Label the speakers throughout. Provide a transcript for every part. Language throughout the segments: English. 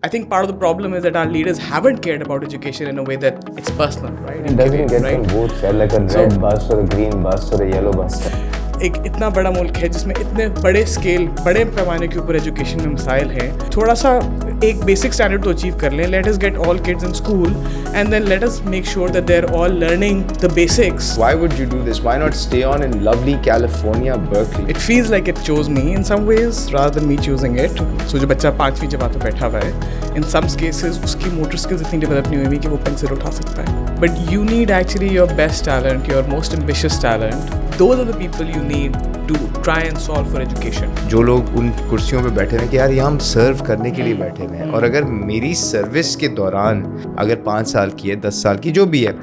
Speaker 1: I think part of the problem is that our leaders haven't cared about education in a way that it's personal, right?
Speaker 2: It doesn't get on both sides, like a red bus or a green bus or a yellow bus.
Speaker 1: एक इतना बड़ा मुल्क है जिसमें इतने बड़े scale, बड़े पैमाने के ऊपर एजुकेशन में मसाइल हैं. थोड़ा सा एक बेसिक स्टैंडर्ड तो अचीव कर लें. Let us get all kids in school and then let us make sure that they're all learning the basics.
Speaker 2: Why would you do this? Why not stay on in lovely California, Berkeley?
Speaker 1: It feels like it chose me in some ways rather than me choosing it. So जो बच्चा 5वीं जमात में बैठा हुआ है, in some cases उसकी motor skills इतनी develop नहीं हुई कि वो पेंसिल उठा सकता है. But you need actually your best talent, your most ambitious talent. Those are the people you need to try and solve for education.
Speaker 2: जो लोग उन कुर्सियों पे बैठे हैं कि यार यहाँ हम सर्व करने के लिए बैठे हुए हैं, और अगर मेरी सर्विस के दौरान अगर 5 साल की है, 10 साल की, जो भी है,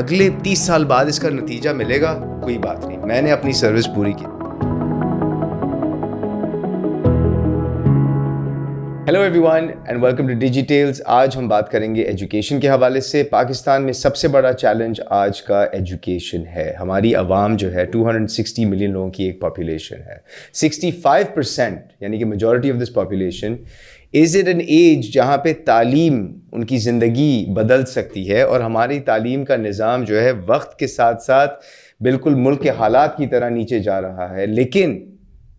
Speaker 2: अगले 30 साल बाद इसका नतीजा मिलेगा, कोई बात नहीं, मैंने अपनी सर्विस पूरी की. Hello everyone and welcome to Digitels. आज हम बात करेंगे एजुकेशन के हवाले से. पाकिस्तान में सबसे बड़ा चैलेंज आज का एजुकेशन है. हमारी आवाम जो है 260 मिलियन लोगों की एक पॉपुलेशन है. 65% यानी कि majority of this population is at an age जहाँ पे तालीम उनकी ज़िंदगी बदल सकती है, और हमारी तालीम का निज़ाम जो है वक्त के साथ साथ बिल्कुल मुल्क के हालात की तरह नीचे जा रहा है. लेकिन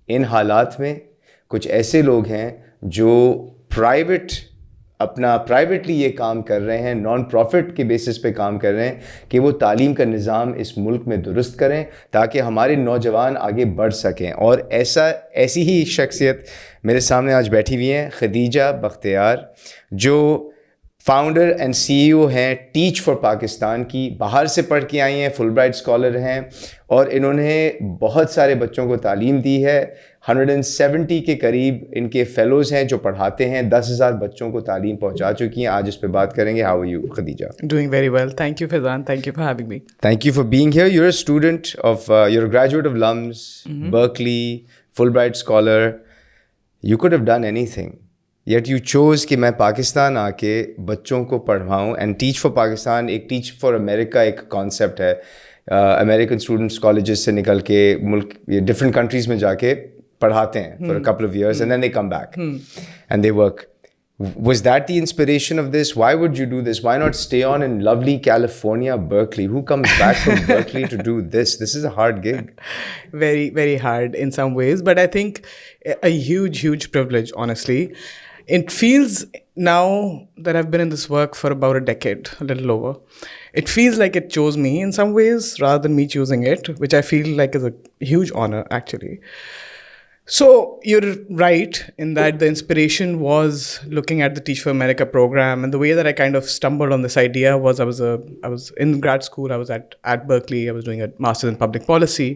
Speaker 2: इन हालात में कुछ ऐसे लोग हैं जो प्राइवेटली ये काम कर रहे हैं, नॉन प्रॉफिट के बेसिस पे काम कर रहे हैं कि वो तालीम का निज़ाम इस मुल्क में दुरुस्त करें ताकि हमारे नौजवान आगे बढ़ सकें. और ऐसी ही शख्सियत मेरे सामने आज बैठी हुई हैं, खदीजा बख्तियार, जो फाउंडर एंड सीईओ हैं टीच फॉर पाकिस्तान की. बाहर से पढ़ के आई हैं, फुलब्राइट स्कॉलर हैं, और इन्होंने बहुत सारे बच्चों को तालीम दी है. 170 के करीब इनके फेलोज़ हैं जो पढ़ाते हैं. 10,000 बच्चों को तालीम पहुंचा चुकी हैं. आज इस पे बात करेंगे. How are you Khadija?
Speaker 1: Doing very well. Thank you, Fazan. Thank you for having me.
Speaker 2: Thank you for being here. You're a student of, you're a graduate of LUMS, Berkeley, Fullbright scholar. You could have done anything. Yet you chose कि मैं पाकिस्तान आके बच्चों को पढ़ाऊँ. And teach for Pakistan, एक teach for America एक concept है. American students colleges से निकल के मुल्क डिफरेंट कंट्रीज़ में जाके पढ़ाते हैं for a couple of years and then they come back and they work. Was that the inspiration of this? Why would you do this? Why not stay on in lovely California, Berkeley? Who comes back from Berkeley to do this? This is a hard gig.
Speaker 1: Very, very hard in some ways, but I think a huge privilege, honestly. It feels now that I've been in this work for about a decade, a little over. It feels like it chose me in some ways rather than me choosing it, which I feel like is a huge honor, actually. So you're right in that the inspiration was looking at the Teach for America program, and the way that I kind of stumbled on this idea was I was in grad school. I was at Berkeley. I was doing a master's in public policy,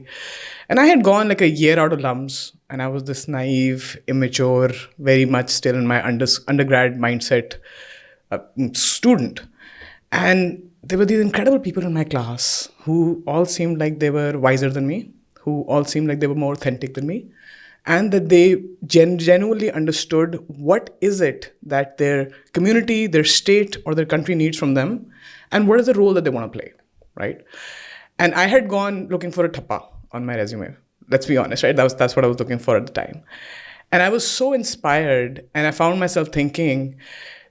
Speaker 1: and I had gone like a year out of LUMS, and I was this naive, immature, very much still in my undergrad mindset student, and there were these incredible people in my class who all seemed like they were wiser than me, who all seemed like they were more authentic than me. And that they genuinely understood what is it that their community, their state, or their country needs from them, and what is the role that they want to play, right? And I had gone looking for a thappa on my resume. Let's be honest, right? That's what I was looking for at the time. And I was so inspired, and I found myself thinking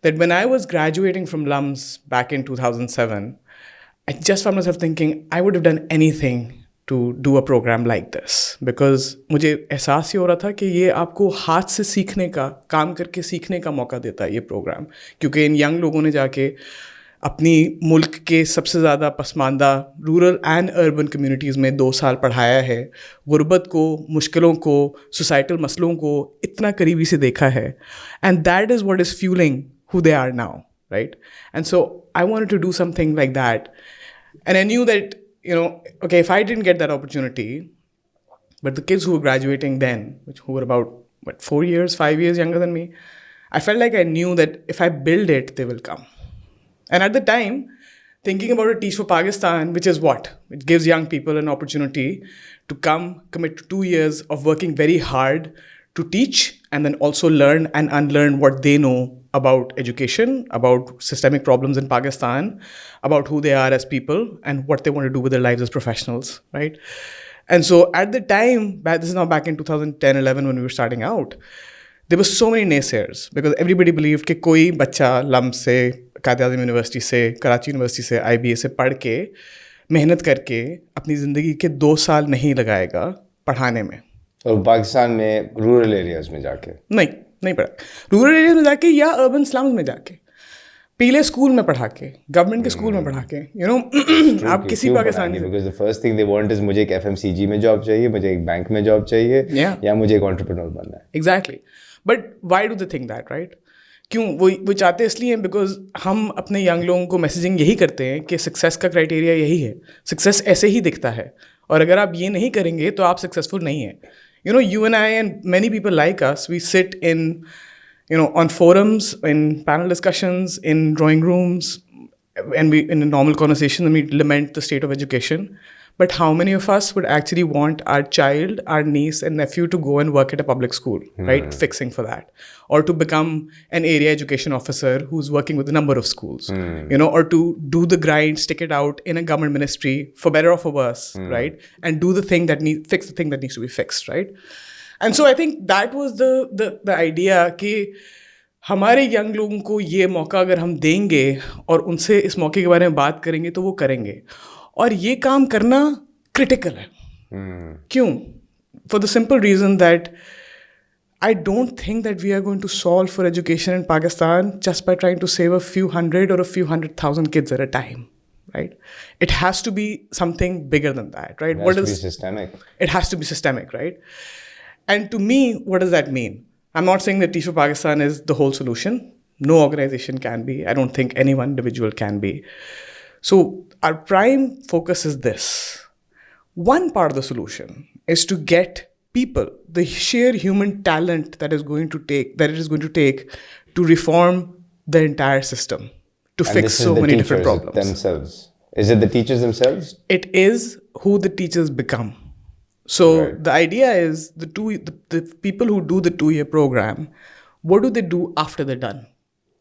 Speaker 1: that when I was graduating from LUMS back in 2007, I just found myself thinking I would have done anything to do a program like this, because मुझे एहसास ये हो रहा था कि ये आपको हाथ से सीखने का, काम करके सीखने का मौका देता है ये प्रोग्राम. क्योंकि इन यंग लोगों ने जाके अपनी मुल्क के सबसे ज़्यादा Pasmanda rural and urban communities में 2 साल पढ़ाया है, गुर्बत को, मुश्किलों को, सोसाइटल मसलों को इतना करीबी से देखा है. And that is what is fueling who they are now, right? And so I wanted to do something like that, and I knew that, you know, okay, if I didn't get that opportunity, but the kids who were graduating then, who were about, 4 years, 5 years younger than me, I felt like I knew that if I build it, they will come. And at the time, thinking about a Teach for Pakistan, which is what? It gives young people an opportunity to come, commit to 2 years of working very hard to teach and then also learn and unlearn what they know about education, about systemic problems in Pakistan, about who they are as people, and what they want to do with their lives as professionals, right? And so at the time, this is now back in 2010-11 when we were starting out, there were so many naysayers because everybody believed कि कोई बच्चा लम्ब से कायद आज़म university से Karachi university से IBA से पढ़ के मेहनत करके अपनी ज़िंदगी के 2 साल नहीं लगाएगा पढ़ाने में.
Speaker 2: और पाकिस्तान में रूरल एरियाज में जाके
Speaker 1: नहीं पढ़ा. रूरल एरिया में जाके या अर्बन स्लम्स में जाके, पीले स्कूल में पढ़ा के, गवर्नमेंट के स्कूल में पढ़ा के, आप किसी पाकिस्तान से.
Speaker 2: Because the first thing they want is मुझे एक FMCG में जॉब चाहिए, मुझे एक बैंक में जॉब चाहिए, या मुझे एक एंटरप्रेन्योर बनना है.
Speaker 1: Exactly. But why do they think that, right? क्यों वो चाहते इसलिए हैं बिकॉज हम अपने यंग लोगों को मैसेजिंग यही करते हैं कि सक्सेस का क्राइटेरिया यही है, सक्सेस ऐसे ही दिखता है, और अगर आप ये नहीं करेंगे तो आप सक्सेसफुल नहीं हैं. You and I and many people like us, we sit in, on forums, in panel discussions, in drawing rooms, and we in a normal conversation, and we lament the state of education. But how many of us would actually want our child, our niece and nephew to go and work at a public school, right? Fixing for that. Or to become an area education officer who's working with a number of schools, or to do the grind, stick it out in a government ministry, for better or for worse, right? And do the thing fix the thing that needs to be fixed, right? And so I think that was the idea कि हमारे young लोगों को ये मौका अगर हम देंगे और उनसे इस मौके के बारे में बात करेंगे तो वो करेंगे. और ये काम करना क्रिटिकल है. क्यों? For the simple reason that I don't think that we are going to solve for education in Pakistan just by trying to save a few hundred or a few 100,000 kids at a time, right? It has to be something bigger than that, right?
Speaker 2: It has to be systemic.
Speaker 1: It has to be systemic, right? And to me, what does that mean? I'm not saying that Teach for Pakistan is the whole solution. No organization can be. I don't think any one individual can be. So our prime focus is this. One part of the solution is to get people, the sheer human talent that it is going to take to reform the entire system, to fix so many different problems.
Speaker 2: Themselves. Is it the teachers themselves?
Speaker 1: It is who the teachers become. So the idea is the people who do the 2-year program, what do they do after they're done?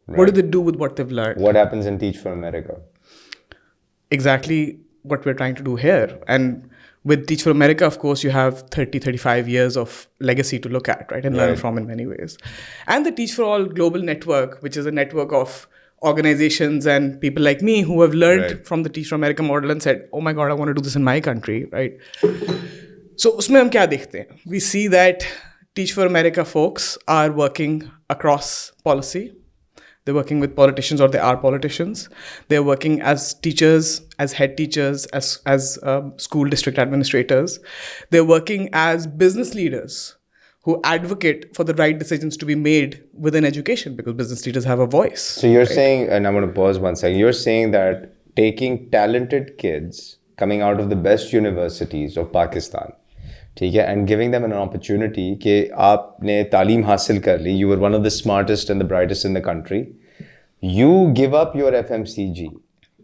Speaker 1: Right. What do they do with what they've learned?
Speaker 2: What happens in Teach for America?
Speaker 1: Exactly what we're trying to do here. And with Teach for America, of course, you have 35 years of legacy to look at, right? And learn from in many ways. And the Teach for All global network, which is a network of organizations and people like me who have learned from the Teach for America model and said, oh my God, I want to do this in my country, right? So उसमें हम क्या देखते हैं? We see that Teach for America folks are working across policy. They're working with politicians, or they are politicians. They're working as teachers, as head teachers, as school district administrators. They're working as business leaders who advocate for the right decisions to be made within education, because business leaders have a voice.
Speaker 2: So you're saying, and I'm going to pause one second, you're saying that taking talented kids coming out of the best universities of Pakistan, ठीक है, and giving them an opportunity कि आपने तालीम हासिल कर ली, you were one of the smartest and the brightest in the country, you give up your FMCG,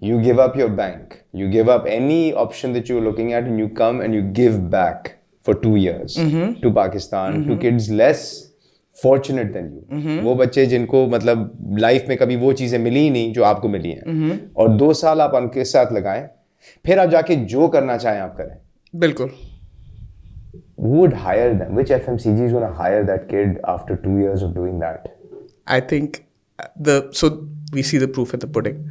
Speaker 2: you give up your bank, you give up any option that you're looking at, and you come and you give back for 2 years to Pakistan, to kids less fortunate than you. वो बच्चे जिनको मतलब life में कभी वो चीज़ें मिली ही नहीं जो आपको मिली हैं, और 2 साल आप उनके साथ लगाएं, फिर आप जाके जो करना चाहें आप करें.
Speaker 1: बिल्कुल.
Speaker 2: Who would hire them? Which FMCG is going to hire that kid after 2 years of doing that?
Speaker 1: I think so we see the proof in the pudding.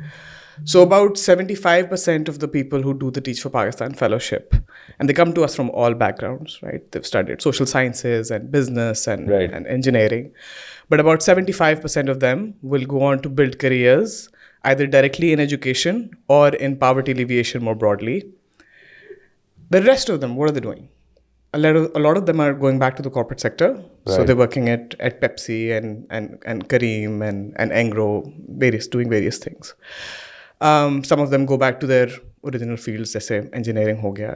Speaker 1: So about 75% of the people who do the Teach for Pakistan fellowship, and they come to us from all backgrounds, right? They've studied social sciences and business and engineering. But about 75% of them will go on to build careers either directly in education or in poverty alleviation more broadly. The rest of them, what are they doing? A lot of them are going back to the corporate sector. So they're working at Pepsi and Kareem and Engro, doing various things. Some of them go back to their original fields, जैसे engineering हो गया.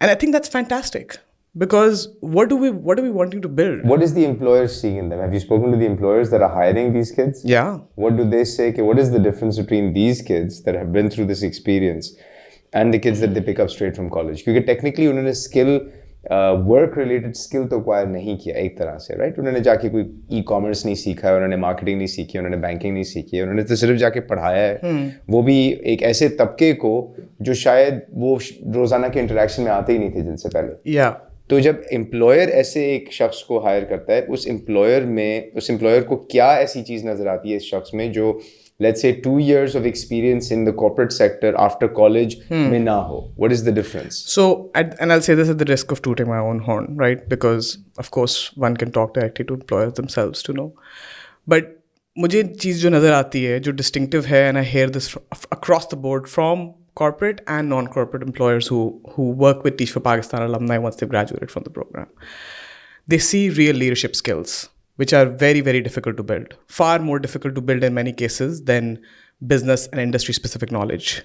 Speaker 1: And I think that's fantastic, because what are we wanting to build?
Speaker 2: What is the employer seeing in them? Have you spoken to the employers that are hiring these kids?
Speaker 1: Yeah.
Speaker 2: What do they say? What is the difference between these kids that have been through this experience and the kids that they pick up straight from college? क्योंकि technically उन्होंने skill work related skill तो acquire नहीं किया एक तरह से, right? उन्होंने जाके कोई ई-कॉमर्स नहीं सीखा है, उन्होंने मार्केटिंग नहीं सीखी, उन्होंने बैंकिंग नहीं सीखी है, उन्होंने तो सिर्फ जाके पढ़ाया है, वो भी एक ऐसे तबके को जो शायद वो रोज़ाना के इंटरेक्शन में आते ही नहीं थे जिनसे पहले. तो जब एम्प्लॉयर ऐसे एक शख्स को हायर करता है, उस एम्प्लॉयर को क्या ऐसी चीज़ नज़र आती है इस शख्स में जो let's say 2 years of experience in the corporate sector after college में ना हो? What is the difference?
Speaker 1: So, and I'll say this at the risk of tooting my own horn, right? Because, of course, one can talk directly to employers themselves to know. But मुझे चीज़ जो नज़र आती है, जो distinctive है, and I hear this across the board from corporate and non-corporate employers who work with Teach for Pakistan alumni once they've graduated from the program. They see real leadership skills, which are very, very difficult to build. Far more difficult to build in many cases than business and industry-specific knowledge.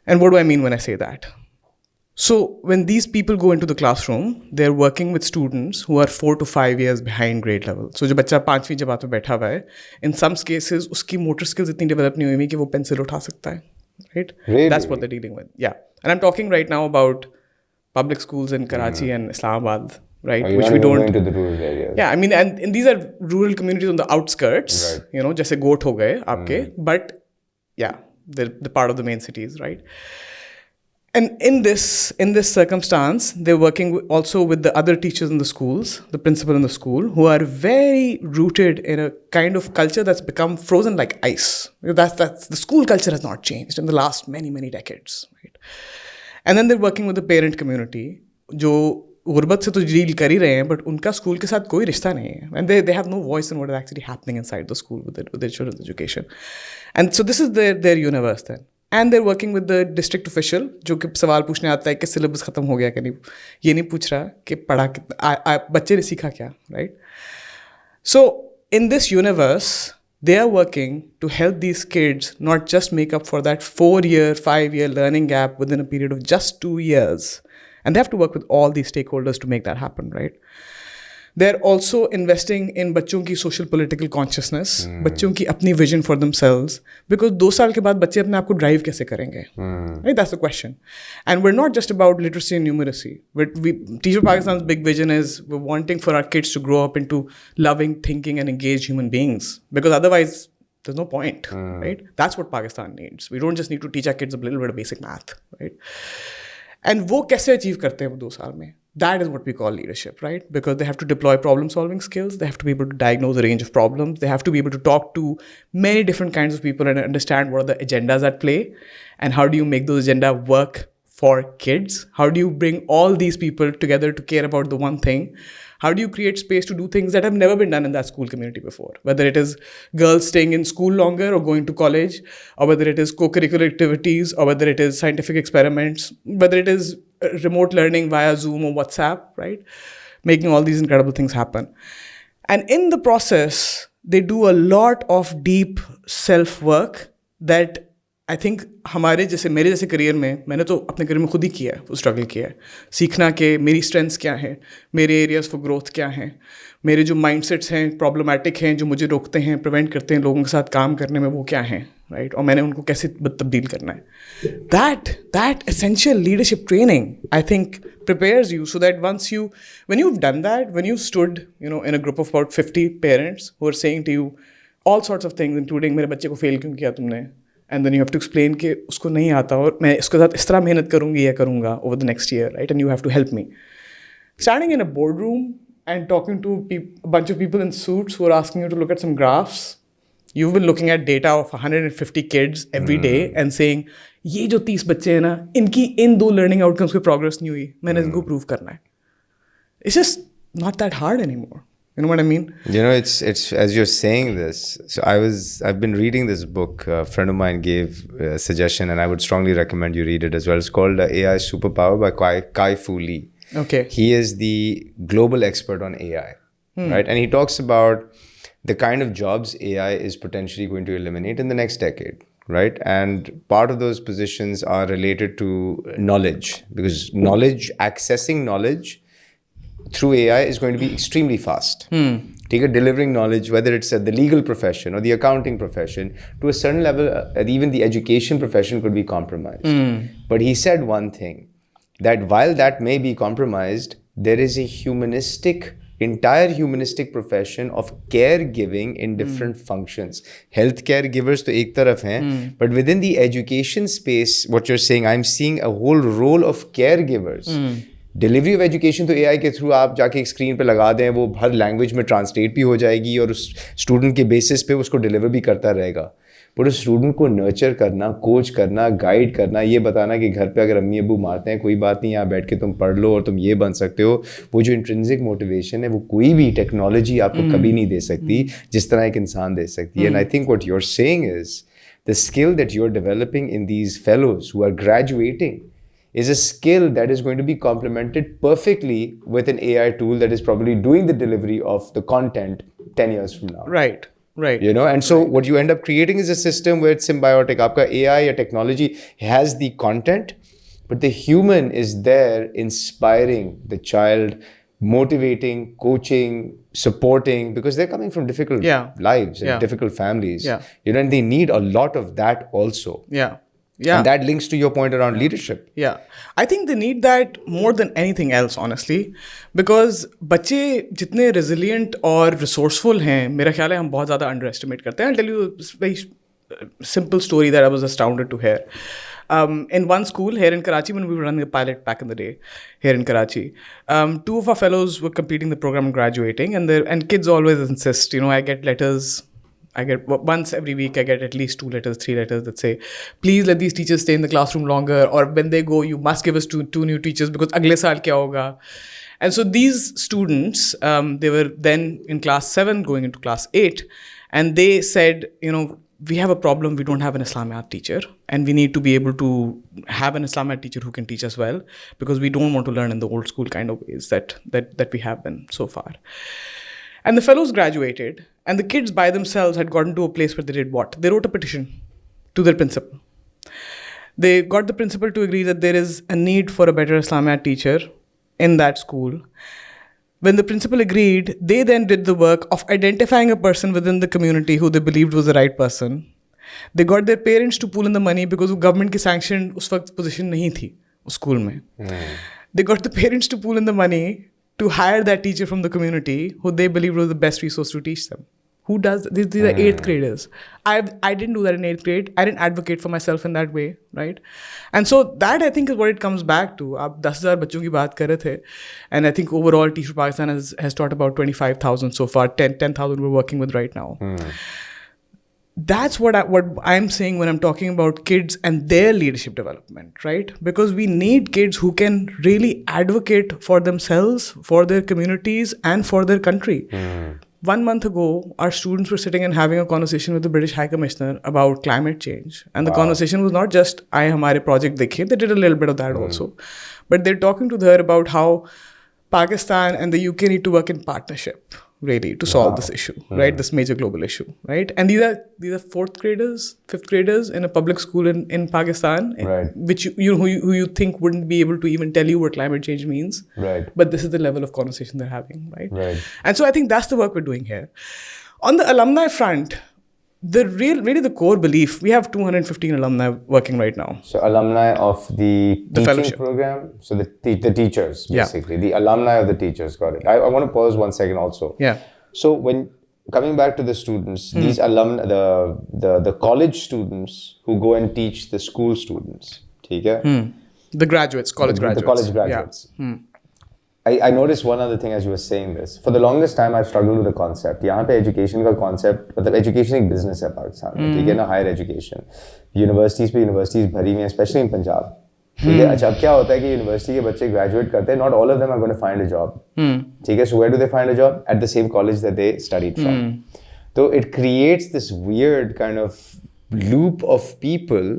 Speaker 1: And what do I mean when I say that? So when these people go into the classroom, they're working with students who are 4 to 5 years behind grade level. So जो बच्चा 5वीं जमात में बैठा हुआ है, in some cases उसकी motor skills इतनी develop नहीं हुई कि वो pencil उठा सकता है, right?
Speaker 2: Really?
Speaker 1: That's what they're dealing with. Yeah. And I'm talking right now about public schools in Karachi and Islamabad, right?
Speaker 2: Which we don't go into the rural areas.
Speaker 1: Yeah, I mean, and these are rural communities on the outskirts, right. You know, जैसे गोट हो गए आपके, but yeah, they're part of the main cities, right? And in this circumstance, they're working also with the other teachers in the schools, the principal in the school, who are very rooted in a kind of culture that's become frozen like ice. That's the school culture has not changed in the last many decades, right? And then they're working with the parent community, जो गुर्बत से तो deal कर ही रहे हैं, but उनका school के साथ कोई रिश्ता नहीं है, and they have no voice in what is actually happening inside the school with their children's education. And so this is their universe then. And they're working with the district official, जो कि सवाल पूछने आता है कि syllabus खत्म हो गया कि नहीं. ये नहीं पूछ रहा कि पढ़ा कितना, बच्चे ने सीखा क्या, right? So in this universe they are working to help these kids not just make up for that 4-year, 5-year learning gap within a period of just 2 years. And they have to work with all these stakeholders to make that happen, right? They're also investing in बच्चों की social political consciousness, बच्चों की अपनी vision for themselves, because 2 साल के बाद बच्चे अपने आप को drive कैसे करेंगे? Right? That's the question. And we're not just about literacy and numeracy. Teach for Pakistan's big vision is we're wanting for our kids to grow up into loving, thinking, and engaged human beings, because otherwise there's no point, right? That's what Pakistan needs. We don't just need to teach our kids a little bit of basic math, right? And वो कैसे achieve करते हैं वो 2 साल में? That is what we call leadership, right? Because they have to deploy problem-solving skills. They have to be able to diagnose a range of problems. They have to be able to talk to many different kinds of people and understand what are the agendas at play, and how do you make those agendas work for kids? How do you bring all these people together to care about the one thing? How do you create space to do things that have never been done in that school community before? Whether it is girls staying in school longer or going to college, or whether it is co-curricular activities, or whether it is scientific experiments, whether it is remote learning via Zoom or WhatsApp, right? Making all these incredible things happen. And in the process, they do a lot of deep self-work that I think मेरे जैसे career में, मैंने तो अपने career में खुद ही किया है, वो स्ट्रगल किया है, सीखना कि मेरी स्ट्रेंथ्स क्या हैं, मेरे एरियाज़ फॉर ग्रोथ क्या हैं, मेरे जो माइंडसेट्स हैं प्रॉब्लमेटिक हैं, जो मुझे रोकते हैं, प्रिवेंट करते हैं लोगों के साथ काम करने में, वो क्या हैं, राइट? और मैंने उनको कैसे तब्दील करना है. That essential leadership training, I think, prepares you so that when you've done that, when you stood, in a group of about 50 parents who are saying to you all sorts of things, including मेरे बच्चे को fail क्यों किया तुमने, and then you have to explain कि उसको नहीं आता और मैं इसके साथ इस तरह मेहनत करूँगी या करूँगा over the next year, right? And you have to help me. Standing in a boardroom and talking to a bunch of people in suits who are asking you to look at some graphs, you've been looking at data of 150 kids every day and saying, ये जो 30 बच्चे हैं ना, इनकी इन 2 learning outcomes पे progress नहीं हुई, मैंने इनको prove करना है. It's just not that hard anymore. You know what I mean?
Speaker 2: It's as you're saying this. So I've been reading this book. A friend of mine gave a suggestion, and I would strongly recommend you read it as well. It's called AI Superpower by Kai-Fu Lee.
Speaker 1: Okay.
Speaker 2: He is the global expert on AI, right? And he talks about the kind of jobs AI is potentially going to eliminate in the next decade, right? And part of those positions are related to knowledge, because accessing knowledge through AI is going to be extremely fast. Delivering knowledge, whether it's at the legal profession or the accounting profession, to a certain level, even the education profession could be compromised. But he said one thing, that while that may be compromised, there is a entire humanistic profession of caregiving in different functions. Healthcare givers to ek taraf hain, but within the education space, what you're saying, I'm seeing a whole role of caregivers. Delivery of education तो AI के through आप जाके एक screen पे लगा दें, वो हर language में ट्रांसलेट भी हो जाएगी और उस स्टूडेंट के बेसिस पे उसको डिलीवर भी करता रहेगा। पर उस स्टूडेंट को नर्चर करना, कोच करना, गाइड करना, ये बताना कि घर पे अगर अम्मी अबू मारते हैं कोई बात नहीं, यहाँ बैठ के तुम पढ़ लो और तुम ये बन सकते हो, वो जो इंट्रिंसिक मोटिवेशन है वो कोई भी टेक्नोलॉजी आपको कभी नहीं दे सकती जिस तरह एक इंसान दे सकती है। And I think what you are saying is the skill that you're developing in these fellows who are graduating is a skill that is going to be complemented perfectly with an AI tool that is probably doing the delivery of the content 10 years from now.
Speaker 1: Right.
Speaker 2: You know, and so what you end up creating is a system where it's symbiotic. Aapka AI or technology has the content, but the human is there inspiring the child, motivating, coaching, supporting, because they're coming from difficult lives and difficult families. You know, and they need a lot of that also. And that links to your point around leadership.
Speaker 1: I think they need that more than anything else, honestly, because बच्चे जितने resilient और resourceful हैं, मेरा ख्याल है हम बहुत ज़्यादा underestimate करते हैं. I'll tell you a very simple story that I was astounded to hear. In one school here in Karachi, when we were running a pilot back in the day here in Karachi, two of our fellows were completing the program and graduating, and kids always insist, you know, I get letters. I get once every week, I get at least 2 letters, 3 letters that say, please let these teachers stay in the classroom longer, or when they go, you must give us two new teachers because agle saal kya hoga. And so these students, they were then in class 7 going into class 8, and they said, you know, we have a problem, we don't have an Islamiyat teacher, and we need to be able to have an Islamiyat teacher who can teach us well, because we don't want to learn in the old school kind of ways that we have been so far. And the fellows graduated, and the kids by themselves had gotten to a place where they did what? They wrote a petition to their principal. They got the principal to agree that there is a need for a better Islamiyat teacher in that school. When the principal agreed, they then did the work of identifying a person within the community who they believed was the right person. They got their parents to pool in the money because government की sanction उस वक्त position नहीं थी उस school में. They got the parents to pool in the money to hire that teacher from the community who they believed was the best resource to teach them. Who does this? These are 8th graders. I didn't do that in 8th grade. I didn't advocate for myself in that way, right? And so that, I think, is what it comes back to. आप 10,000 बच्चों की बात कर रहे थे, and I think overall Teach Pakistan has taught about 25,000 so far. 10,000 we're working with right now. That's what I'm saying when I'm talking about kids and their leadership development, right? Because we need kids who can really advocate for themselves, for their communities, and for their country. 1 month ago, our students were sitting and having a conversation with the British High Commissioner about climate change. And the conversation was not just, hamare project dekhe. They did a little bit of that also. But they're talking to her about how Pakistan and the UK need to work in partnership, really, to solve this issue, right? This major global issue, right? And these are 4th graders, 5th graders in a public school in Pakistan, which who you think wouldn't be able to even tell you what climate change means,
Speaker 2: right?
Speaker 1: But this is the level of conversation they're having, right? And so I think that's the work we're doing here. On the alumni front, really the core belief, we have 215 alumni working right now.
Speaker 2: So alumni of the teaching
Speaker 1: fellowship
Speaker 2: program, so the teachers, basically, the alumni of the teachers, got it. I want to pause 1 second also. So when coming back to the students, these alumni, the college students who go and teach the school students, okay?
Speaker 1: The graduates, college graduates.
Speaker 2: The college graduates. I noticed one other thing as you were saying this. For the longest time, I've struggled with the concept. यहाँ पे education का concept, मतलब education एक business है पाकिस्तान में, ठीक है ना? Higher education. Universities पे universities भरी हुई हैं, especially in Punjab. ठीक है? अच्छा, अब क्या होता है कि university के बच्चे graduate करते हैं, not all of them are going to find a job. ठीक है? So where do they find a job? At the same college that they studied from. So it creates this weird kind of loop of people.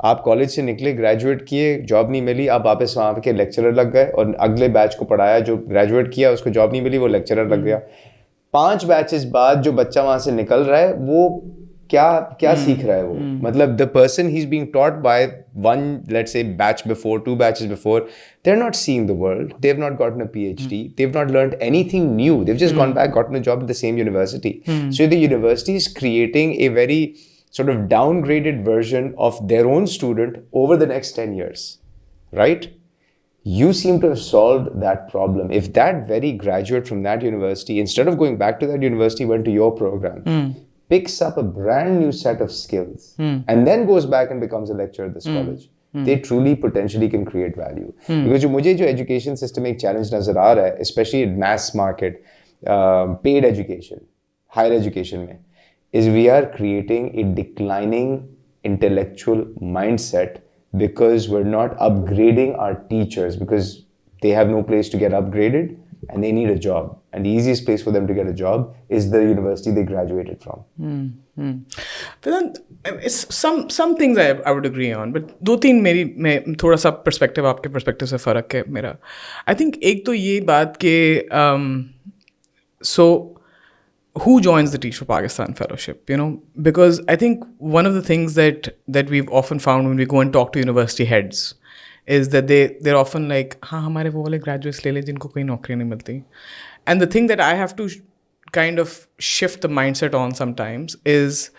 Speaker 2: आप college से निकले, graduate किए, job नहीं मिली, आप वापस वहाँ के लेक्चरर लग गए और अगले बैच को पढ़ाया, जो ग्रेजुएट किया उसको जॉब नहीं मिली, वो लेक्चरर लग गया. 5 बैचेस बाद जो बच्चा वहाँ से निकल रहा है, वो क्या सीख रहा है वो? मतलब the person he's being taught by one, let's say, batch before, 2 batches before, they're not seeing the world. They've not gotten a PhD. They've not learned anything new. They've just gone back, gotten a job at the same university. So the university is creating a very sort of downgraded version of their own student over the next 10 years, right? You seem to have solved that problem. If that very graduate from that university, instead of going back to that university, went to your program, picks up a brand new set of skills, and then goes back and becomes a lecturer at this college, they truly potentially can create value. Because मुझे जो education system एक challenge नजर आ रहा है, especially in mass market, paid education, higher education में, is we are creating a declining intellectual mindset because we're not upgrading our teachers because they have no place to get upgraded and they need a job. And the easiest place for them to get a job is the university they graduated from.
Speaker 1: But then it's some things I would agree on, but दो तीन मेरी मैं थोड़ा सा perspective आपके perspective से फ़र्क है मेरा. I think एक तो ये बात कि so who joins the Teach for Pakistan Fellowship, because I think one of the things that we've often found when we go and talk to university heads is that they're often like, हाँ हमारे वो वाले graduates ले ले जिनको कोई नौकरी नहीं मिलती. And the thing that I have to kind of shift the mindset on sometimes is,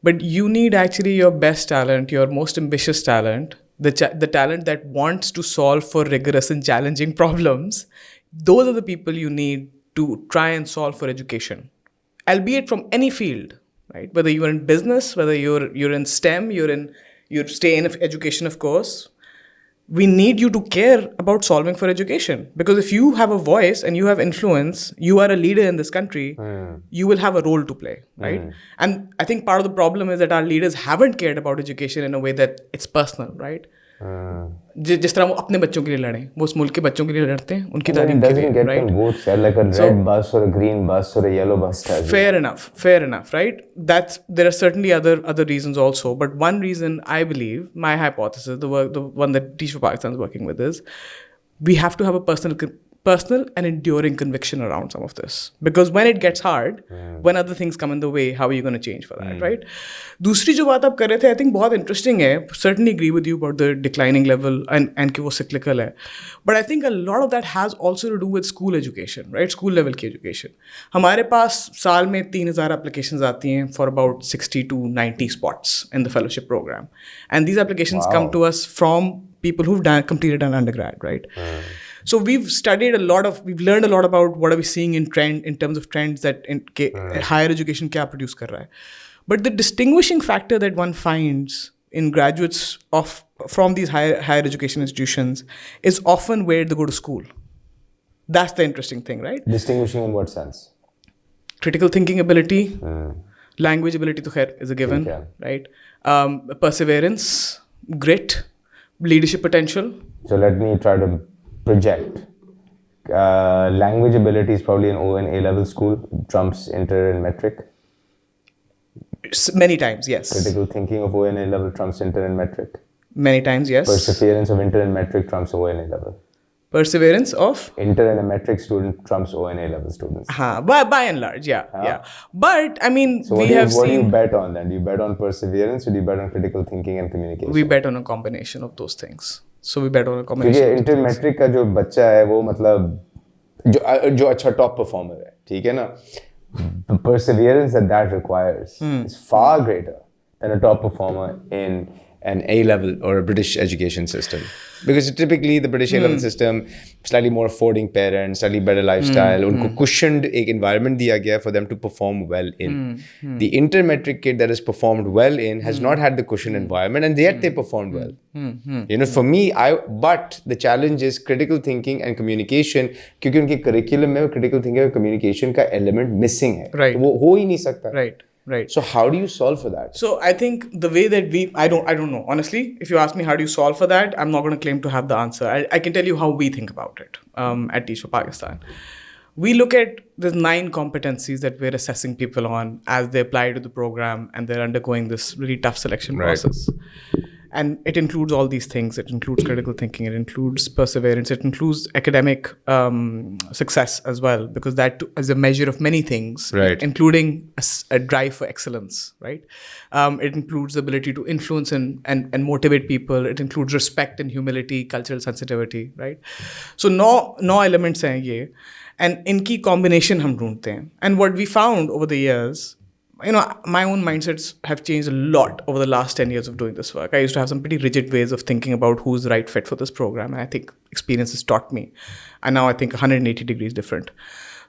Speaker 1: but you need actually your best talent, your most ambitious talent, the talent that wants to solve for rigorous and challenging problems. Those are the people you need to try and solve for education, albeit from any field, right? Whether you're in business, whether you're in STEM, you stay in education, of course. We need you to care about solving for education, because if you have a voice and you have influence, you are a leader in this country, you will have a role to play, right? And I think part of the problem is that our leaders haven't cared about education in a way that it's personal, right? जिस तरह वो अपने बच्चों के लिए लड़ें, वो उस मुल्क के बच्चों के लिए लड़ते हैं, उनकी तारीफ के लिए, right?
Speaker 2: Votes, like a red bus or a green bus or a yellow bus.
Speaker 1: Fair enough, right? There are certainly other reasons also, but one reason I believe, my hypothesis, the one that Teach for Pakistan is working with, is we have to have a personal and enduring conviction around some of this, because when it gets hard, when other things come in the way, how are you going to change for that, right? दूसरी जो बात आप कर रहे थे, I think बहुत interesting है. Certainly agree with you about the declining level and कि वो cyclical है, but I think a lot of that has also to do with school education, right? School level की education. हमारे पास साल में 3,000 applications आती हैं for about 60 to 90 spots in the fellowship program, and these applications come to us from people who've completed an undergrad, right? So we've learned a lot about what are we seeing in terms of trends that higher education क्या produce कर रहा है. But the distinguishing factor that one finds in graduates from these higher education institutions is often where they go to school. That's the interesting thing, right?
Speaker 2: Distinguishing in what sense?
Speaker 1: Critical thinking ability, language ability to khair is a given, right? Perseverance, grit, leadership potential.
Speaker 2: So let me try to project. Language ability is probably an O and A level school, trumps inter and metric.
Speaker 1: Many times, yes.
Speaker 2: Critical thinking of O and A level trumps inter and metric.
Speaker 1: Many times, yes.
Speaker 2: Perseverance of inter and metric trumps O and A level.
Speaker 1: Perseverance of?
Speaker 2: Inter and a metric student trumps O and A level students.
Speaker 1: By and large, yeah. But, I mean,
Speaker 2: so what do you bet on then? Do you bet on perseverance or do you bet on critical thinking and communication?
Speaker 1: We bet on a combination of those things. So we bet on a combination.
Speaker 2: क्योंकि inter matric का जो बच्चा है वो मतलब जो अच्छा top performer है, ठीक है ना, the perseverance that requires is far greater than a top performer in an A-level or a British education system. Because typically the British A-level system, slightly more affording parents, slightly better lifestyle, उनको cushioned एक environment दिया गया for them to perform well in. The inter-metric kid that has performed well in has not had the cushioned environment and yet they performed well. For me, but the challenge is critical thinking and communication, क्योंकि उनके curriculum में critical thinking और communication का element missing है.
Speaker 1: Right.
Speaker 2: वो हो ही नहीं सकता.
Speaker 1: Right.
Speaker 2: So how do you solve for that?
Speaker 1: So I think the way that I don't know. Honestly, if you ask me how do you solve for that, I'm not going to claim to have the answer. I can tell you how we think about it at Teach for Pakistan. We look at the 9 competencies that we're assessing people on as they apply to the program and they're undergoing this really tough selection process. And it includes all these things. It includes critical thinking. It includes perseverance. It includes academic success as well, because that is a measure of many things, including a drive for excellence, right? It includes the ability to influence and motivate people. It includes respect and humility, cultural sensitivity, right? So no elements हैं ये, and इनकी combination हम ढूंढते हैं. And what we found over the years, my own mindsets have changed a lot over the last 10 years of doing this work. I used to have some pretty rigid ways of thinking about who's the right fit for this program. And I think experience has taught me. And now I think 180 degrees different.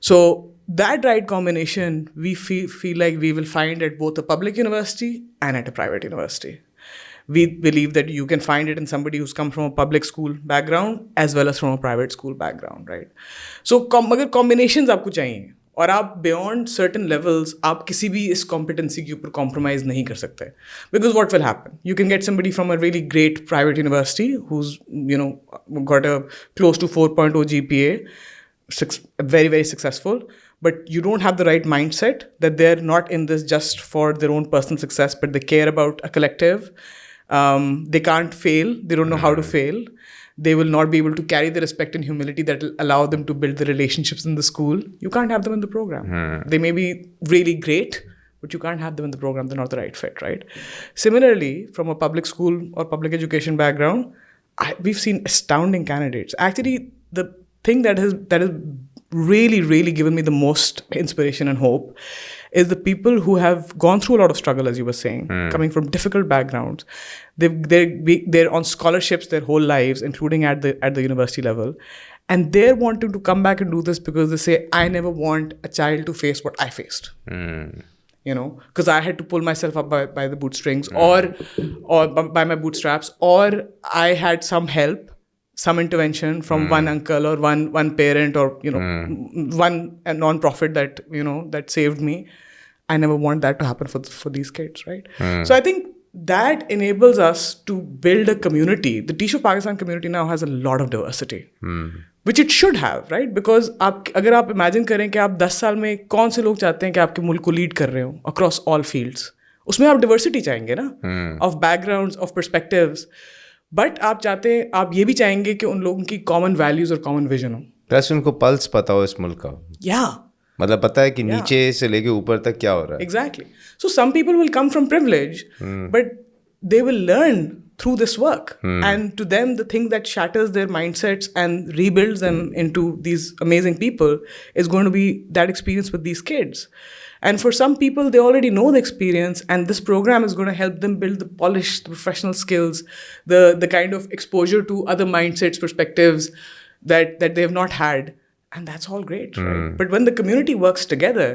Speaker 1: So that right combination, we feel like we will find at both a public university and at a private university. We believe that you can find it in somebody who's come from a public school background as well as from a private school background, right? So अगर combinations आपको चाहिए और आप beyond certain levels आप किसी भी इस competency के ऊपर compromise नहीं कर सकते, because what will happen? You can get somebody from a really great private university who's got a close to 4.0 GPA, very very successful, but you don't have the right mindset that they're not in this just for their own personal success, but they care about a collective. They can't fail, they don't know how to fail, they will not be able to carry the respect and humility that will allow them to build the relationships in the school. You can't have them in the program. They may be really great, but you can't have them in the program. They're not the right fit, right? Similarly, from a public school or public education background, we've seen astounding candidates. Actually, the thing that has really given me the most inspiration and hope is the people who have gone through a lot of struggle, as you were saying, coming from difficult backgrounds. They're on scholarships their whole lives, including at the university level, and they're wanting to come back and do this because they say, I never want a child to face what I faced. Because I had to pull myself up by the bootstrings or by my bootstraps, or I had some help, some intervention from one uncle or one parent or one non-profit that saved me. I never want that to happen for these kids, right? So I think that enables us to build a community. The Teach for Pakistan community now has a lot of diversity, which it should have, right? Because अगर आप imagine करें कि आप 10 साल में कौन से लोग चाहते हैं कि आपके मुल्क को lead कर रहे हो across all fields, उसमें आप diversity चाहेंगे ना, of backgrounds, of perspectives. But आप ये भी चाहेंगे कि उन लोगों की कॉमन वैल्यूज और कॉमन विजन हो,
Speaker 2: प्लस उनको पल्स पता हो इस मुल्क का, मतलब पता है कि नीचे से लेके ऊपर तक क्या हो रहा है.
Speaker 1: Exactly. So some people will come from privilege, but they will learn through this work. And to them, the thing that shatters their mindsets and rebuilds them into these amazing people is going to be that experience with these kids. And for some people, they already know the experience, and this program is going to help them build the polished professional skills, the kind of exposure to other mindsets, perspectives that they have not had. And that's all great, right? But when the community works together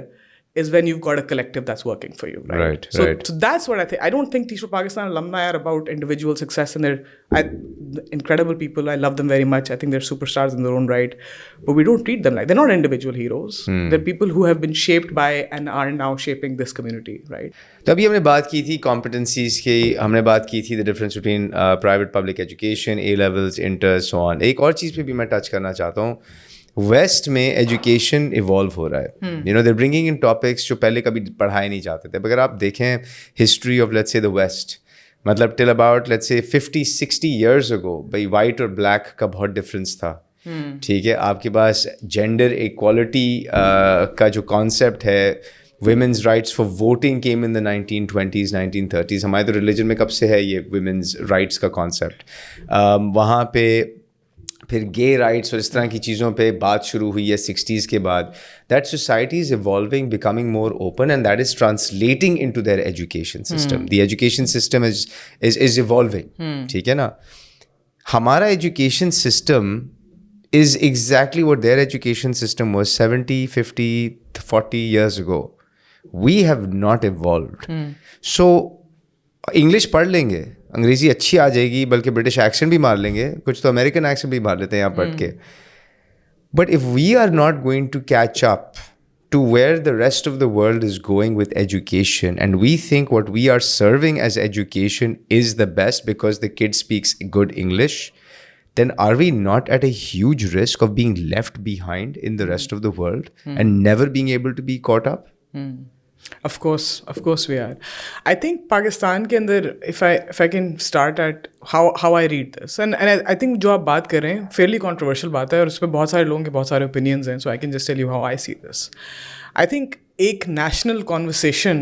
Speaker 1: is when you've got a collective that's working for you, right? So that's what I think. I don't think Teach for Pakistan alumni are about individual success, and they're incredible people. I love them very much. I think they're superstars in their own right. But we don't treat them like... They're not individual heroes. They're people who have been shaped by and are now shaping this community, right?
Speaker 2: तो अभी हमने बात की थी competencies की, हमने बात की थी the difference between private public education, A-levels, inter, so on. एक और चीज़ पे भी मैं टच करना चाहता हूँ. वेस्ट में एजुकेशन इवॉल्व हो रहा है. दे ब्रिंगिंग इन टॉपिक्स जो पहले कभी पढ़ाए नहीं जाते थे. अगर आप देखें history of let's say the west, मतलब till about let's say 50-60 years ago, भाई वाइट और ब्लैक का बहुत डिफरेंस था. ठीक है, आपके पास जेंडर इक्वालिटी का जो कॉन्सेप्ट है, women's rights for voting came in the 1920s, 1930s. हमारे तो रिलीजन में कब से है ये women's rights का कॉन्सेप्ट. वहाँ पे फिर गे राइट्स और इस तरह की चीज़ों पे बात शुरू हुई है 60s के बाद. That society is evolving, becoming more open, and that is translating into their education system. The education system is evolving. ठीक है ना. हमारा education system is exactly what there education system was 70, 50, 40 years ago. We have not evolved. So English पढ़ लेंगे, अंग्रेज़ी अच्छी आ जाएगी, बल्कि ब्रिटिश एक्सेंट भी मार लेंगे, कुछ तो अमेरिकन एक्सेंट भी मार लेते हैं यहाँ पढ़ के. But if we are not going to catch up to where the rest of the world is going with education, and we think what we are serving as education is the best because the kid speaks good English, then are we not at a huge risk of being left behind in the rest of the world and never being able to be caught up?
Speaker 1: Of course we are. I think Pakistan के अंदर, if I can start at how I read this, and I think जो आप बात कर रहे हैं fairly controversial बात है और उस पर बहुत सारे लोगों के बहुत सारे opinions हैं, so I can just tell you how I see this. I think एक national conversation,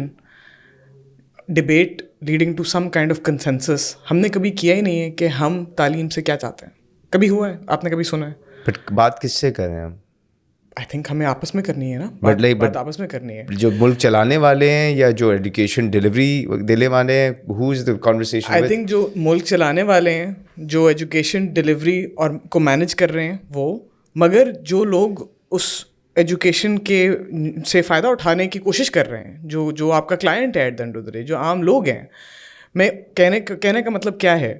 Speaker 1: debate leading to some kind of consensus हमने कभी किया ही नहीं है कि हम तालीम से क्या चाहते हैं. कभी हुआ है? आपने कभी सुना है?
Speaker 2: But बात किससे कर रहे हैं हम?
Speaker 1: आई थिंक हमें आपस में करनी है ना, बात आपस में करनी है. जो
Speaker 2: मुल्क चलाने वाले हैं या जो एजुकेशन डिलीवरी देने वाले हैं, who is the conversation?
Speaker 1: I think जो मुल्क चलाने वाले हैं, जो एजुकेशन डिलीवरी और को मैनेज कर रहे हैं वो, मगर जो लोग उस एजुकेशन के से फ़ायदा उठाने की कोशिश कर रहे हैं, जो आपका क्लाइंट है at the end of the day, जो आम लोग हैं, मैं कहने का मतलब क्या है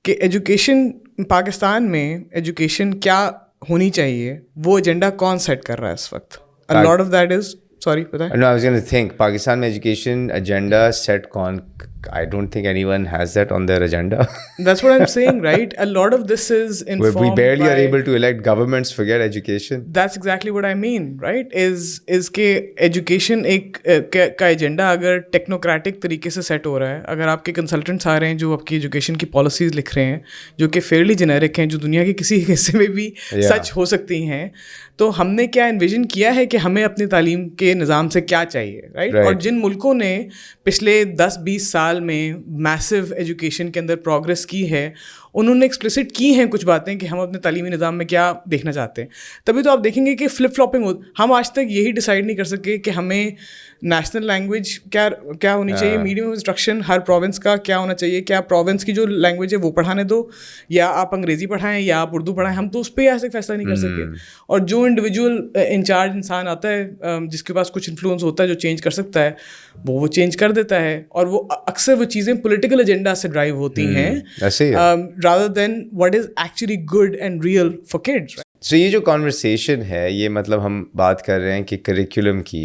Speaker 1: कि एजुकेशन पाकिस्तान में एजुकेशन क्या होनी चाहिए, वो एजेंडा कौन सेट कर रहा है इस वक्त? A lot of that is, sorry बताएं।
Speaker 2: No, I was going to think Pakistan में education agenda set con. I don't think anyone has that on their agenda.
Speaker 1: That's what I'm saying, right? A lot of this is
Speaker 2: We
Speaker 1: informed
Speaker 2: barely
Speaker 1: by,
Speaker 2: are able to elect governments. Forget education.
Speaker 1: that's exactly what I mean, right? Is के education एक का agenda अगर technocratic तरीके से set हो रहा है, अगर आपके कंसल्टेंट्स आ रहे हैं जो आपकी एजुकेशन की पॉलिसीज लिख रहे हैं जो कि फेयरली जेनेरिक हैं, जो दुनिया के किसी हिस्से में भी सच हो सकती हैं, तो हमने क्या इन्विजन किया है कि हमें अपनी तालीम के निज़ाम से क्या चाहिए, राइट? और जिन मुल्कों ने पिछले 10-20 साल में मैसिव एजुकेशन के अंदर प्रोग्रेस की है, उन्होंने एक्सप्लिसिट की हैं कुछ बातें कि हम अपने तालीमी निज़ाम में क्या देखना चाहते हैं। तभी तो आप देखेंगे कि फ्लिप फ्लॉपिंग हो। हम आज तक यही डिसाइड नहीं कर सके कि हमें नेशनल लैंग्वेज क्या होनी चाहिए, medium of instruction her province का क्या होना चाहिए, क्या प्रोविंस की जो लैंग्वेज है वो पढ़ाने दो, या आप अंग्रेज़ी पढ़ाएं या आप उर्दू पढ़ाएं, हम तो उस पर आज तक फैसला नहीं कर सके। और जो इंडिविजुअल इंचार्ज इंसान आता है जिसके पास कुछ इन्फ्लुएंस होता है, जो चेंज कर सकता है, वो चेंज कर देता है, और वो अक्सर वो चीज़ें पॉलिटिकल एजेंडा से ड्राइव होती हैं rather than what is actually good and real for kids, right?
Speaker 2: So ये जो conversation है, ये मतलब हम बात कर रहे हैं कि curriculum की,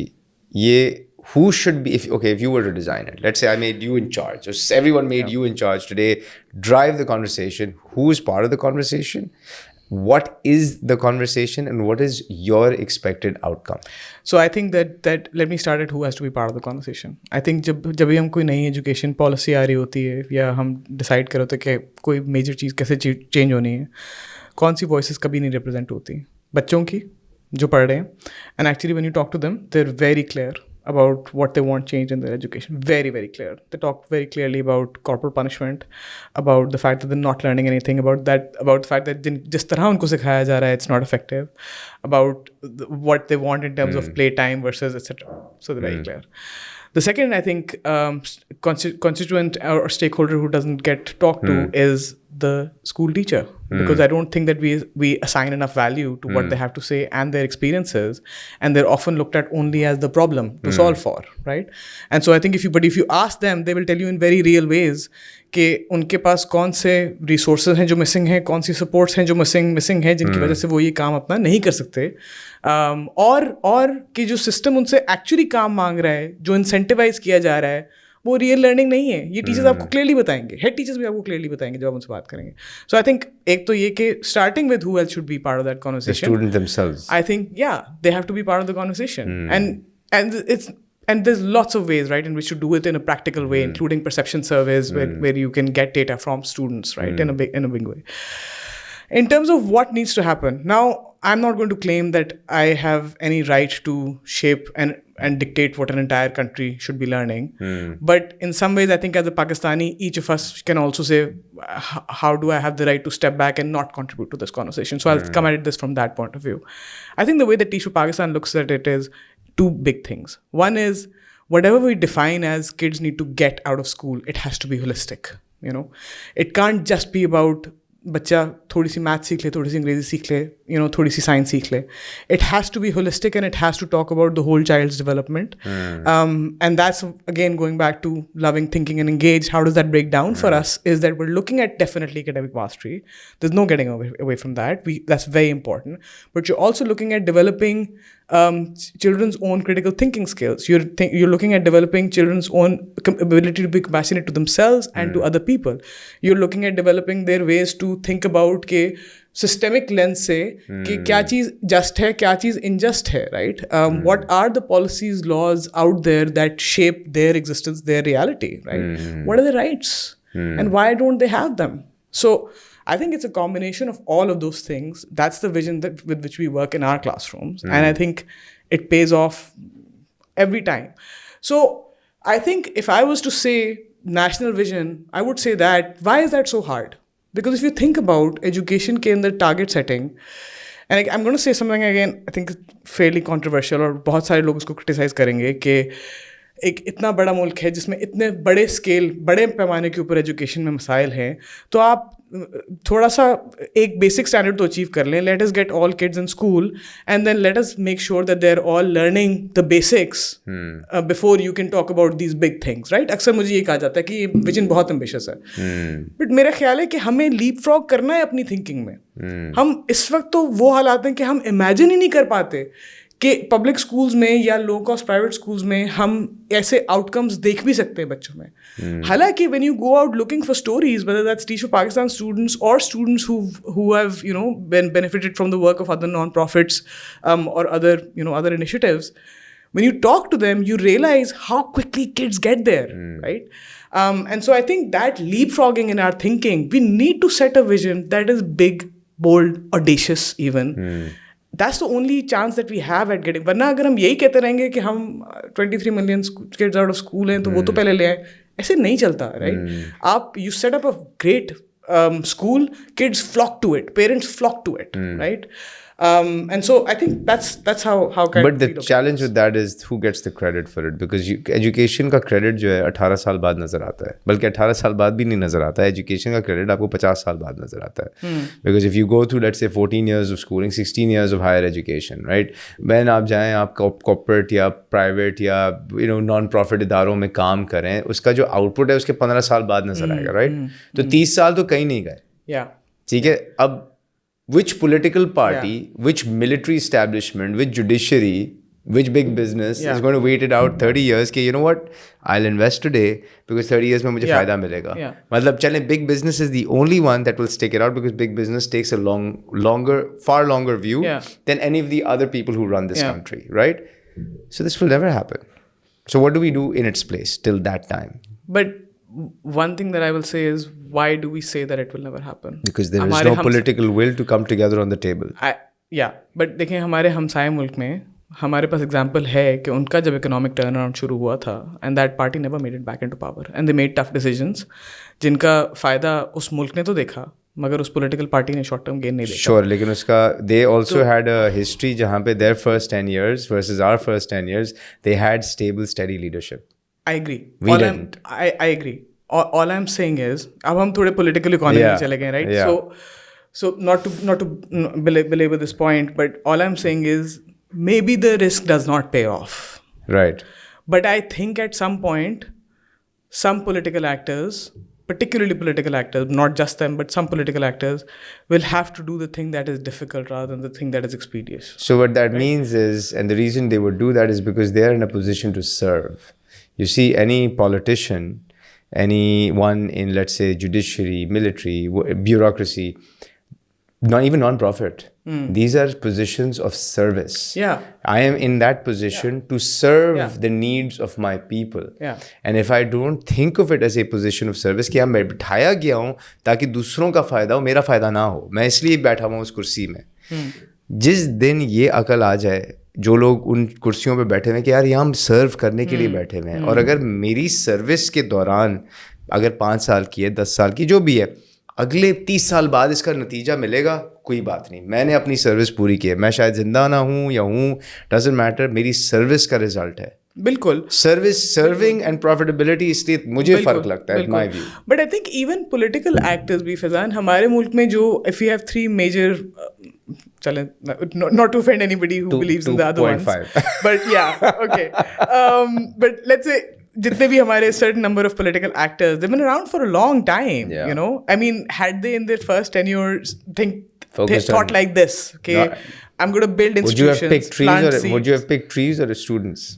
Speaker 2: ये who should be, if you were to design it, let's say I made you in charge, or everyone made you in charge today, drive the conversation, who is part of the conversation, what is the conversation, and what is your expected outcome?
Speaker 1: So I think that let me start at who has to be part of the conversation. I think जब भी हम कोई नई education policy आ रही होती है या हम डिसाइड कर होते हैं कि कोई मेजर चीज़ कैसे चेंज होनी है, कौन सी वॉइसेस कभी नहीं रिप्रेजेंट होती? बच्चों की जो पढ़ रहे हैं, and actually when you talk to them they are very clear about what they want change in their education. Very, very clear. They talk very clearly about corporal punishment, about the fact that they're not learning anything, about the fact that जिस तरह उनको सिखाया जा रहा है, it's not effective, about what they want in terms of play time versus etc. So they're very clear. The second, I think, constituent or stakeholder who doesn't get talked to is the school teacher, because I don't think that we assign enough value to what they have to say and their experiences, and they're often looked at only as the problem to solve for, right? And so I think if you ask them, they will tell you in very real ways कि उनके पास कौन से resources हैं जो missing हैं, कौन सी supports हैं जो missing हैं, जिनकी वजह से वो ये काम अपना नहीं कर सकते, और कि जो system उनसे actually काम मांग रहा है, जो incentivize किया जा रहा है, वो रियल लर्निंग नहीं है। ये टीचर्स आपको क्लियरली बताएंगे, हेड टीचर्स भी आपको क्लियरली बताएंगे जब आप उनसे बात करेंगे। सो आई थिंक एक तो ये कि starting with who else should be part of that conversation,
Speaker 2: the student themselves.
Speaker 1: I think they have to be part of the conversation, and there's lots of ways, right, in which to do it in a practical way, including perception surveys where you can get data from students, right, in a big way. In terms of what needs to happen, now I'm not going to claim that I have any right to shape and dictate what an entire country should be learning. But in some ways, I think as a Pakistani, each of us can also say, how do I have the right to step back and not contribute to this conversation? So I'll come at this from that point of view. I think the way that Teach for Pakistan looks at it is two big things. One is whatever we define as kids need to get out of school, it has to be holistic. You know, it can't just be about बच्चा थोड़ी सी math सीख ले, थोड़ी सी अंग्रेजी सीख ले, थोड़ी सी science सीख ले. It has to be holistic and it has to talk about the whole child's development. And that's, again, going back to loving, thinking and engaged. How does that break down for us is that we're looking at definitely academic mastery. There's no getting away from that. That's very important. But you're also looking at developing children's own critical thinking skills. You're looking at developing children's own ability to be compassionate to themselves and to other people. You're looking at developing their ways to think about के systemic lens से कि क्या चीज़ just है, क्या चीज़ unjust है, right? What are the policies, laws out there that shape their existence, their reality, right? What are their rights? And why don't they have them? So I think it's a combination of all of those things. That's the vision with which we work in our classrooms. And I think it pays off every time. So I think if I was to say national vision, I would say that, why is that so hard? Because if you think about education के अंदर target setting, and I'm going to say something again, I think fairly controversial, और बहुत सारे लोग उसको criticize करेंगे कि एक इतना बड़ा मुल्क है जिसमें इतने बड़े स्केल, बड़े पैमाने के ऊपर एजुकेशन में मसाइल हैं, तो आप थोड़ा सा एक बेसिक स्टैंडर्ड तो अचीव कर लें. Let us get all kids in school and then let us make sure that they are all learning the basics before you can talk about these big things, right. अक्सर मुझे ये कहा जाता है कि ये विजन बहुत एम्बिशियस है, बट मेरा ख्याल है कि हमें लीप फ्रॉग करना है अपनी थिंकिंग में. हम इस वक्त तो वो हालात हैं कि हम इमेजिन ही नहीं कर पाते कि पब्लिक स्कूल्स में या लो कॉस्ट प्राइवेट स्कूल्स में हम ऐसे आउटकम्स देख भी सकते हैं बच्चों में. हालांकि when you go out looking for stories, whether that's Teach for Pakistan students or students who have been benefited from the work of other non-profits or other initiatives, when you talk to them you realize how quickly kids get there, right? And so I think that leapfrogging in our thinking, we need to set a vision that is big, bold, audacious even. That's the only chance that we have at getting. वरना अगर हम यही कहते रहेंगे कि हम 23 million kids out of school हैं तो वो तो पहले ले आए, ऐसे नहीं चलता, राइट. आप you set up a great school, kids flock to it, parents flock to it, right? And so I think that's how
Speaker 2: But the challenge with that is who gets the credit for it, because education का credit जो है 18 साल बाद नजर आता है, बल्कि 18 साल बाद भी नहीं नजर आता है. education का credit आपको 50 साल बाद नजर आता है. Because if you go through let's say 14 years of schooling, 16 years of higher education, right? when आप जाएं, आप corporate या private या non-profit इदारों में काम करें, उसका जो output है उसके 15 साल बाद नजर आएगा, right? तो 30 साल तो कहीं नहीं गए. ठीक है. अब which political party, which military establishment, which judiciary, which big business is going to wait it out 30 years कि you know what, I'll invest today because 30 years में मुझे फ़ायदा मिलेगा. मतलब चलें, big business is the only one that will stick it out because big business takes a far longer view than any of the other people who run this country, right? So this will never happen. So what do we do in its place till that time?
Speaker 1: But one thing that I will say is, why do we say that it will never happen?
Speaker 2: Because there is no political will to come together on the table.
Speaker 1: But देखें, हमारे हमसाए मुल्क में हमारे पास example है कि उनका जब economic turn around शुरू हुआ था, and that party never made it back into power and they made tough decisions जिनका फ़ायदा उस मुल्क ने तो देखा मगर उस पॉलिटिकल पार्टी ने शॉर्ट टर्म गेन नहीं देखा.
Speaker 2: श्योर, लेकिन उसका they also had a history जहाँ पे there first 10 years versus our first 10 years they had stable steady leadership.
Speaker 1: I agree.
Speaker 2: We didn't.
Speaker 1: I agree. All I'm saying is, अब हम थोड़े political economy में चले गए, right? So not to belabor this point, but all I'm saying is maybe the risk does not pay off.
Speaker 2: Right.
Speaker 1: But I think at some point, some political actors, particularly political actors, not just them, but some political actors will have to do the thing that is difficult rather than the thing that is expeditious.
Speaker 2: So what that means is, and the reason they would do that is because they are in a position to serve. You see, any politician, anyone in, let's say, judiciary, military, bureaucracy, not even non-profit, these are positions of service. I am in that position to serve the needs of my people. And if I don't think of it as a position of service कि मैं बिठाया गया हूँ ताकि दूसरों का फ़ायदा हो, मेरा फ़ायदा ना हो, मैं इसलिए बैठा हुआ हूँ उस कुर्सी में. जिस दिन ये अकल आ जाए, जो लोग उन कुर्सियों पे बैठे हुए हैं कि यार यहाँ हम सर्व करने के लिए बैठे हुए हैं, और अगर मेरी सर्विस के दौरान अगर 5 साल की है, 10 साल की, जो भी है, अगले 30 साल बाद इसका नतीजा मिलेगा, कोई बात नहीं, मैंने अपनी सर्विस पूरी की है. मैं शायद जिंदा ना हूँ या हूँ, डजंट मैटर, मेरी सर्विस का रिजल्ट है.
Speaker 1: बिल्कुल.
Speaker 2: सर्विंग एंड प्रॉफिटेबिलिटी, इसलिए मुझे फ़र्क लगता है, my view.
Speaker 1: But I think even political actors भी, फैजान, हमारे मुल्क में जो, इफ यू हैव 3 मेजर, चलें, not to offend anybody who believes in the other ones, but okay, but let's say जितने भी हमारे certain number of political actors, they've been around for a long time, I mean, had they in their first tenure thought like this, okay, I'm going to build institutions,
Speaker 2: would you have picked trees or students?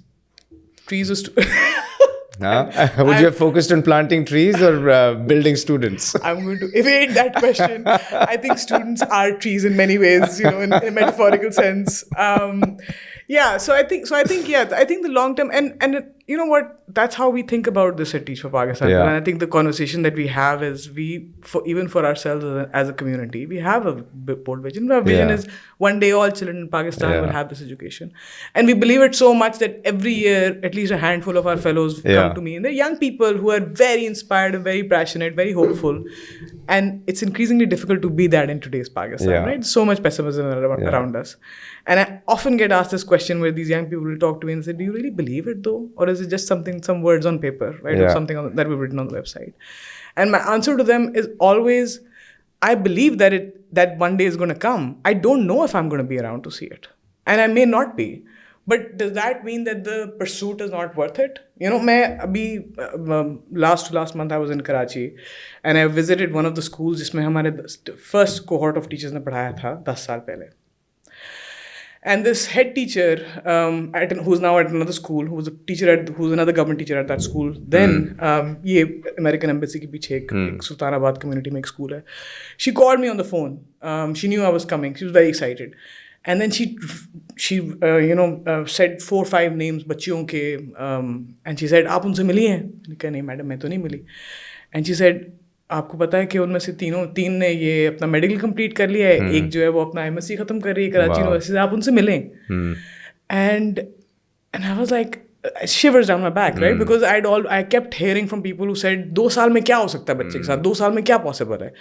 Speaker 1: Trees or
Speaker 2: Would you have focused on planting trees or building students?
Speaker 1: I'm going to evade that question. I think students are trees in many ways, in a metaphorical sense. So I think the long term, and you know what, that's how we think about this at Teach for Pakistan. And I think the conversation that we have is, even for ourselves as a community, we have a bold vision. Our vision is one day all children in Pakistan will have this education. And we believe it so much that every year, at least a handful of our fellows come to me. And they're young people who are very inspired and very passionate, very hopeful. And it's increasingly difficult to be that in today's Pakistan, right? So much pessimism around us. And I often get asked this question where these young people will talk to me and say, do you really believe it though? Or is it just some words on paper, right? Or something that we've written on the website? And my answer to them is always, I believe that one day is going to come. I don't know if I'm going to be around to see it, and I may not be. But does that mean that the pursuit is not worth it? Last month I was in Karachi, and I visited one of the schools जिसमें हमारे first cohort of teachers ने पढ़ाया था 10 साल पहले. And this head teacher, who's now at another school, who's another government teacher at that school. Then, ये American Embassy के पीछे एक सुल्तानाबाद community में एक school है. She called me on the phone. She knew I was coming. She was very excited. And then she said 4 or 5 names बच्चियों के. And she said, आप उनसे मिली हैं? मैंने कहा नहीं मैडम मैं तो नहीं मिली. And she said, आपको पता है कि उनमें से 3 ने ये अपना मेडिकल कंप्लीट कर लिया है, एक जो है वो अपना एमएससी खत्म कर रही है कराची यूनिवर्सिटी से, आप उनसे मिलें. And I was like, shivers down my back, right? Because I kept hearing from people who said 2 साल में क्या हो सकता है बच्चे के साथ, 2 साल में क्या पॉसिबल है.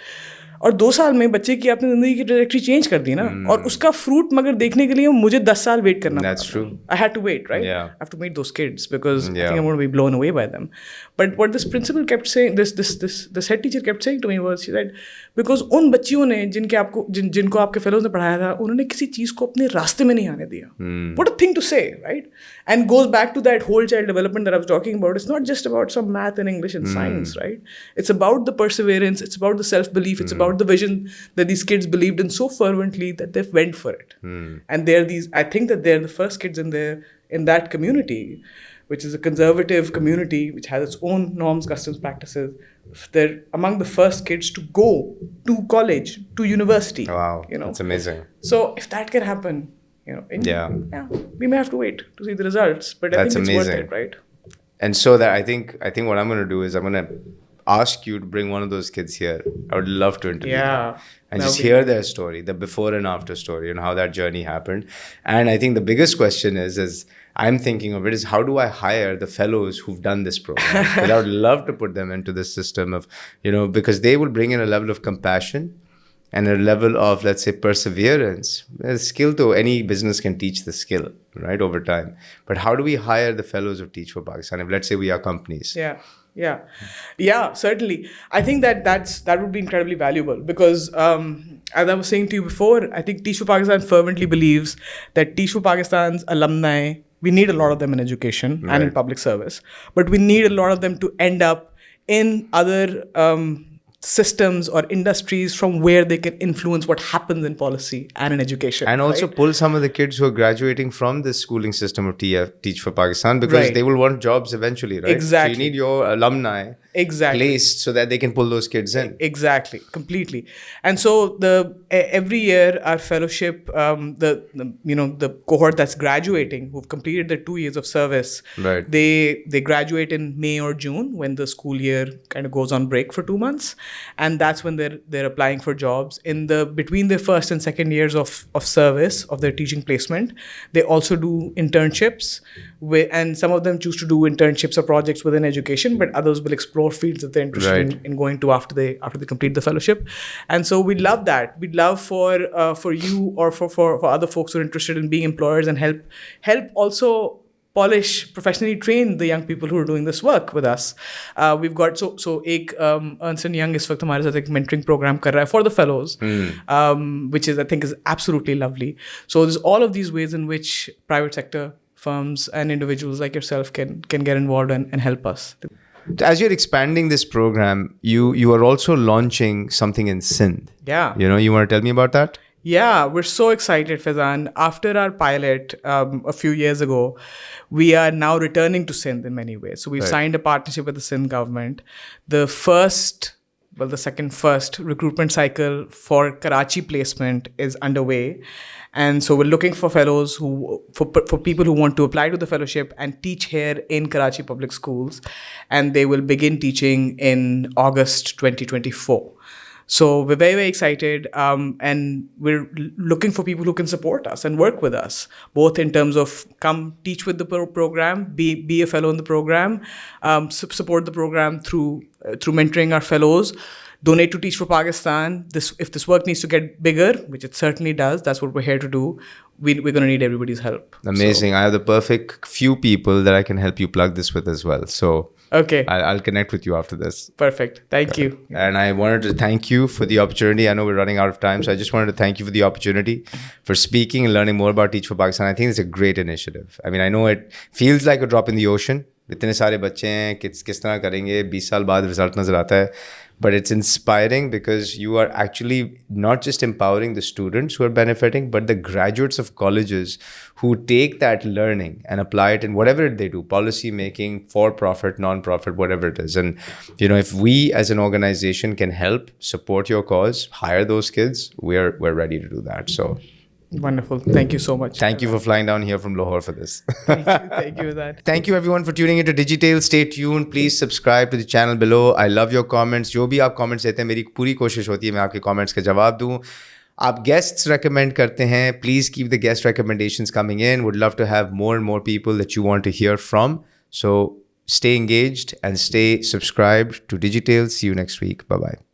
Speaker 1: और 2 साल में बच्चे की आपने जिंदगी की ट्रैजेक्टरी चेंज कर दी ना, और उसका फ्रूट मगर देखने के लिए मुझे 10 साल वेट करना पड़ा.
Speaker 2: That's true.
Speaker 1: I had to wait, right?
Speaker 2: Yeah.
Speaker 1: I have to meet those kids because I think I'm going to be blown away by them. But what this principal kept saying, this head teacher kept saying to me was, she said, because उन बच्चियों ने जिनको आपके fellows ने पढ़ाया था, उन्होंने किसी चीज़ को अपने रास्ते में नहीं आने दिया. What a thing to say, right? And goes back to that whole child development that I was talking about. It's not just about some math and English and science, right? It's about the perseverance. It's about the self-belief. It's about the vision that these kids believed in so fervently that they went for it. And I think that they're the first kids in that community, which is a conservative community which has its own norms, customs, practices. They're among the first kids to go to college, to university.
Speaker 2: Wow, that's amazing.
Speaker 1: So if that can happen, we may have to wait to see the results, but I
Speaker 2: That's
Speaker 1: think it's
Speaker 2: amazing.
Speaker 1: worth it, right?
Speaker 2: And so that I think what I'm going to do is I'm going to ask you to bring one of those kids here. I would love to interview them and just hear their story, the before and after story, and how that journey happened. And I think the biggest question is I'm thinking of it is how do I hire the fellows who've done this program? Because I would love to put them into this system of, because they will bring in a level of compassion and a level of, let's say, perseverance. A skill to any business can teach the skill, right, over time. But how do we hire the fellows of Teach for Pakistan if, let's say, we are companies?
Speaker 1: Yeah, certainly. I think that would be incredibly valuable because, as I was saying to you before, I think Teach for Pakistan fervently believes that Teach for Pakistan's alumni, we need a lot of them in education and in public service, but we need a lot of them to end up in other systems or industries from where they can influence what happens in policy and in education.
Speaker 2: And also pull some of the kids who are graduating from this schooling system of Teach for Pakistan because they will want jobs eventually, right?
Speaker 1: Exactly.
Speaker 2: So you need your alumni placed so that they can pull those kids in.
Speaker 1: Exactly, completely. And so every year our fellowship, the cohort that's graduating, who've completed their 2 years of service, they graduate in May or June when the school year kind of goes on break for 2 months. And that's when they're applying for jobs. Between their first and second years of service, of their teaching placement, they also do internships, and some of them choose to do internships or projects within education, but others will explore fields that they're interested in going to after they complete the fellowship. And so we'd love that. We'd love for you or for other folks who are interested in being employers and help also polish, professionally train the young people who are doing this work with us. We've got एक Ernst & Young इस वक्त हमारे साथ एक mentoring program कर रहा है for the fellows, which I think is absolutely lovely. So there's all of these ways in which private sector firms and individuals like yourself can get involved and help us.
Speaker 2: As you're expanding this program, you are also launching something in Sindh.
Speaker 1: Yeah.
Speaker 2: You want to tell me about that?
Speaker 1: Yeah, we're so excited, Faizan. After our pilot a few years ago, we are now returning to Sindh in many ways. So we've signed a partnership with the Sindh government. The second first recruitment cycle for Karachi placement is underway. And so we're looking for fellows for people who want to apply to the fellowship and teach here in Karachi public schools. And they will begin teaching in August 2024. So we're very, very excited, and we're looking for people who can support us and work with us, both in terms of come teach with the program, be a fellow in the program, support the program through mentoring our fellows, donate to Teach for Pakistan. If this work needs to get bigger, which it certainly does, that's what we're here to do. We're going to need everybody's help.
Speaker 2: Amazing. I have the perfect few people that I can help you plug this with as well. So
Speaker 1: Okay.
Speaker 2: I'll connect with you after this.
Speaker 1: Perfect. Thank you.
Speaker 2: And I wanted to thank you for the opportunity. I know we're running out of time, so I just wanted to thank you for the opportunity for speaking and learning more about Teach for Pakistan. I think it's a great initiative. I mean, I know it feels like a drop in the ocean. इतने सारे बच्चे हैं किस तरह करेंगे 20 साल बाद result नज़र आता है but it's inspiring because you are actually not just empowering the students who are benefiting but the graduates of colleges who take that learning and apply it in whatever they do, policy making, for profit, non-profit, whatever it is. And if we as an organization can help support your cause, hire those kids, we're ready to do that. So
Speaker 1: Wonderful. Thank you so much.
Speaker 2: thank you for flying down here from Lahore for this.
Speaker 1: Thank you for that.
Speaker 2: Thank you everyone for tuning into Digitale. Stay tuned. Please subscribe to the channel below. I love your comments. जो भी आप comments देते हैं मेरी पूरी कोशिश होती है मैं आपके comments का जवाब दूँ. आप guests recommend करते हैं. Please keep the guest recommendations coming in. Would love to have more and more people that you want to hear from. So stay engaged and stay subscribed to Digitale. See you next week. Bye-bye.